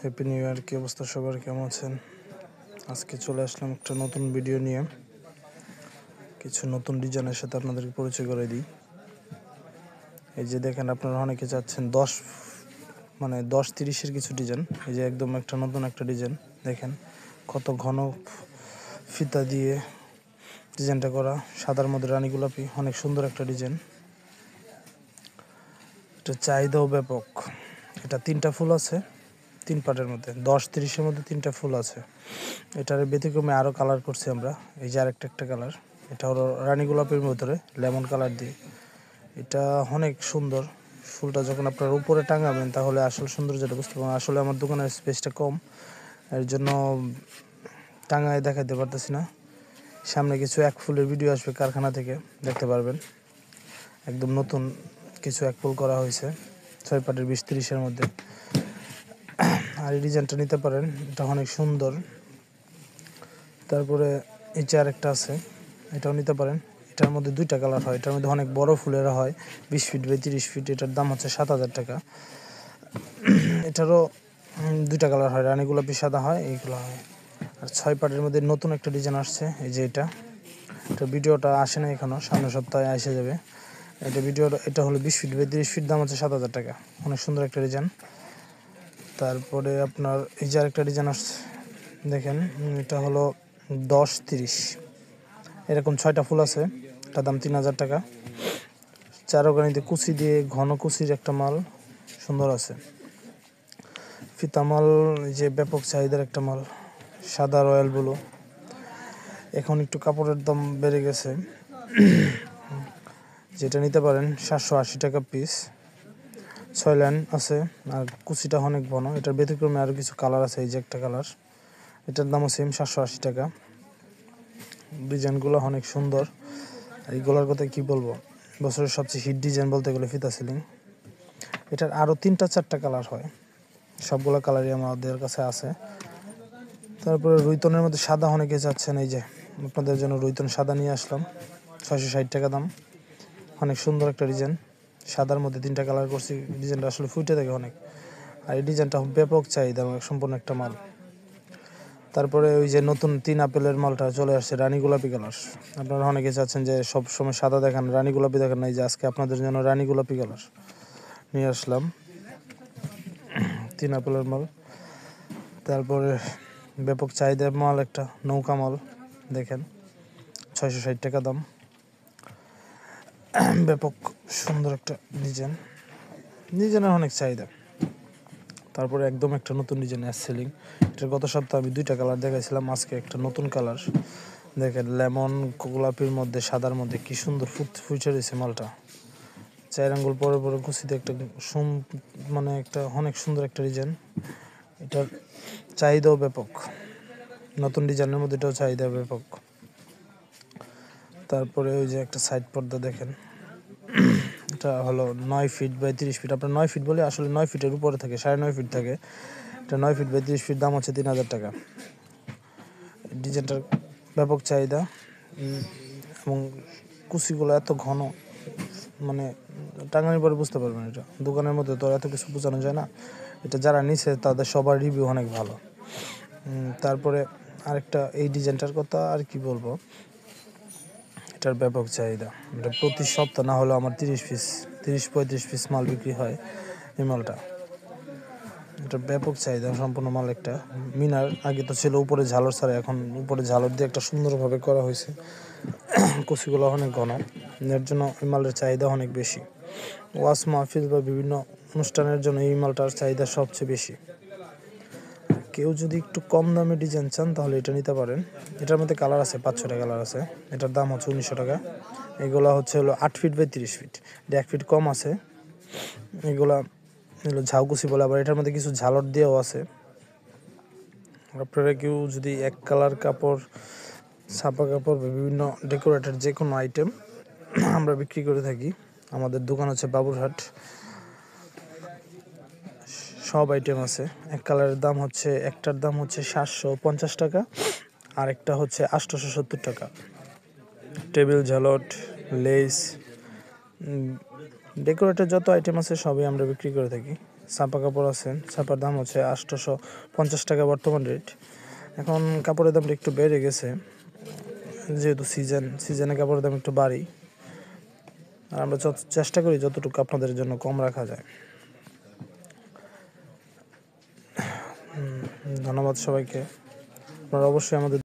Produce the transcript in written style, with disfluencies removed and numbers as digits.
Happy new year. কি অবস্থা সবার, কেমন আছেন? আজকে চলে আসলাম একটা নতুন ভিডিও নিয়ে। কিছু নতুন ডিজাইনের সাথে আপনাদেরকে পরিচয় করে দিই। এই যে দেখেন, আপনারা অনেকে চাচ্ছেন 10-30-এর কিছু ডিজাইন। এই যে একদম একটা নতুন একটা ডিজাইন দেখেন, কত ঘন ফিতা দিয়ে ডিজাইনটা করা, সাদার মধ্যে রানী গোলাপি, অনেক সুন্দর একটা ডিজাইন। এটা চাহিদাও ব্যাপক। এটা 3টা ফুল আছে, 3 পার্টের মধ্যে 10-30-এর মধ্যে 3টা ফুল আছে। এটার ব্যতিক্রমে আরও কালার করছি আমরা। এই যে আরেকটা কালার, এটা হলো রানী গোলাপের ভিতরে লেমন কালার দিয়ে। এটা অনেক সুন্দর। ফুলটা যখন আপনার উপরে টাঙাবেন তাহলে আসল সৌন্দর্যটা বুঝতে পারবেন। আসলে আমার দোকানের স্পেসটা কম, এর জন্য টাঙায় দেখাতে পারতেছি না। সামনে কিছু এক ফুলের ভিডিও আসবে কারখানা থেকে, দেখতে পারবেন। একদম নতুন কিছু এক ফুল করা হয়েছে 6 পাটের 20-30-এর মধ্যে। আর এই ডিজাইনটা নিতে পারেন, এটা অনেক সুন্দর। তারপরে এই যে আরেকটা আছে, এটাও নিতে পারেন। এটার মধ্যে 2টা কালার হয়, এটার মধ্যে অনেক বড় ফুলের হয়, 20 ফিট বাই 30 ফিট। এটার দাম হচ্ছে 7,000 টাকা। এটারও 2টা কালার হয়, রানী গোলাপি সাদা হয়, এইগুলো হয়। আর 6 পাটের মধ্যে নতুন একটা ডিজাইন আসছে, এই যে এটা ভিডিওটা আসে না এখনো, সামনের সপ্তাহে এসে যাবে। এটা হলো 20 ফিট বাই 30 ফিট, দাম হচ্ছে 7,000 টাকা। অনেক সুন্দর একটা ডিজাইন। তারপরে আপনার এই যে আরেকটা ডিজাইন আসছে দেখেন, এটা হলো 10-30, এরকম 6টা ফুল আছে। এটার দাম 3,000 টাকা। চারোগানিতে কুচি দিয়ে ঘন কুচির একটা মাল, সুন্দর আছে। ফিতা মাল যে ব্যাপক চাহিদার একটা মাল, সাদা রয়্যাল ব্লু। এখন একটু কাপড়ের দাম বেড়ে গেছে, যেটা নিতে পারেন 780 টাকা পিস। 6 লাইন আছে আর কুচিটা অনেক ঘন। এটার ব্যতিক্রমে আরও কিছু কালার আছে, এই যে একটা কালার, এটার দামও সেম 780 টাকা। ডিজাইনগুলো অনেক সুন্দর। আর এইগুলোর কথা কি বলবো, বছরের সবচেয়ে হিট ডিজাইন বলতে গেলে ফিতা সিলিং। এটার আরও 3-4টা কালার হয়, সবগুলো কালারই আমাদের কাছে আছে। তারপরে রুইতনের মধ্যে সাদা অনেকে চাচ্ছেন, এই যে আপনাদের জন্য রুইতন সাদা নিয়ে আসলাম, 660 টাকা দাম। অনেক সুন্দর একটা ডিজাইন, সাদার মধ্যে 3টা কালার করছি। ডিজাইনটা আসলে ফুটে থাকে অনেক, আর এই ডিজাইনটা ব্যাপক চাহিদা, সম্পূর্ণ একটা মাল। তারপরে ওই যে নতুন 3 আপেলের মালটা চলে আসছে, রানী গোলাপি কালার। আপনারা অনেকে চাচ্ছেন যে সব সময় সাদা দেখান, রানী গোলাপি দেখান, এই যে আজকে আপনাদের জন্য রানী গোলাপি কালার নিয়ে আসলাম, 3 আপেলের মাল। তারপরে ব্যাপক চাহিদার মাল একটা নৌকা মাল দেখেন, 660 টাকা দাম। ব্যাপক সুন্দর একটা ডিজাইনের অনেক চাহিদা। তারপরে একদম একটা নতুন ডিজাইন সেলিং। এটার গত সপ্তাহে আমি 2টা কালার দেখাইছিলাম, আজকে একটা নতুন কালার দেখেন, লেমন গোলাপির মধ্যে সাদার মধ্যে কি সুন্দর ফুটে রয়েছে মালটা। 4 আঙ্গুল পরে পরে কুচিতে একটা মানে একটা অনেক সুন্দর একটা ডিজাইন। এটার চাহিদাও ব্যাপক, নতুন ডিজাইনের মধ্যে এটাও চাহিদা ব্যাপক। তারপরে ওই যে একটা সাইড পর্দা দেখেন, এটা হলো 9 ফিট বাই 30 ফিট। আপনার 9 ফিট বলে আসলে 9 ফিটের উপরে থাকে, 9.5 ফিট থাকে। এটা 9 ফিট বাই 30 ফিট, দাম হচ্ছে 3,000 টাকা। ডিজাইনটার ব্যাপক চাহিদা এবং কুচিগুলো এত ঘন, মানে টাঙানোর পরে বুঝতে পারবেন। এটা দোকানের মধ্যে তো এত কিছু বোঝানো যায় না। এটা যারা নিছে তাদের সবার রিভিউ অনেক ভালো। তারপরে আরেকটা এই ডিজাইনটার কথা আর কি বলবো, এটার ব্যাপক চাহিদা। এটা প্রতি সপ্তাহ না হলেও আমার 30-35 পিস মাল বিক্রি হয় এই মালটা। এটা ব্যাপক চাহিদা সম্পূর্ণ মাল। একটা মিনার আগে তো ছিল উপরে ঝালর ছাড়া, এখন উপরে ঝালর দিয়ে একটা সুন্দরভাবে করা হয়েছে। কুচিগুলো অনেক ঘন, এর জন্য এই মালের চাহিদা অনেক বেশি। ওয়াজ মাহফিল বা বিভিন্ন অনুষ্ঠানের জন্য এই মালটার চাহিদা সবচেয়ে বেশি। কেউ যদি একটু কম দামে ডিজাইন চান তাহলে এটা নিতে পারেন। এটার মধ্যে কালার আছে, 5-6টা কালার আছে। এটার দাম হচ্ছে 1900 টাকা। এগুলো হলো 8 ফিট বাই 30 ফিট, এটা 1 ফিট কম আছে। এগুলো ঝাউকুচি বলে, আবার এটার মধ্যে কিছু ঝালর দিয়েও আছে। আপনারা কেউ যদি এক কালার কাপড়, ছাপা কাপড় বা বিভিন্ন ডেকোরেটেড যে কোনো আইটেম আমরা বিক্রি করে থাকি। আমাদের দোকান হচ্ছে বাবুরহাট, সব আইটেম আছে। এক কালারের দাম হচ্ছে, একটার দাম হচ্ছে 750 টাকা, আর একটা হচ্ছে 870 টাকা। টেবিল ঝালট, লেস, ডেকোরেটের যত আইটেম আছে সবই আমরা বিক্রি করে থাকি। ছাপা কাপড় আছে, ছাপার দাম হচ্ছে 850 টাকা বর্তমান রেট। এখন কাপড়ের দামটা একটু বেড়ে গেছে, যেহেতু সিজনে কাপড়ের দাম একটু বাড়ি। আর আমরা চেষ্টা করি যতটুকু আপনাদের জন্য কম রাখা যায়। ধন্যবাদ সবাইকে। আপনারা অবশ্যই আমাদের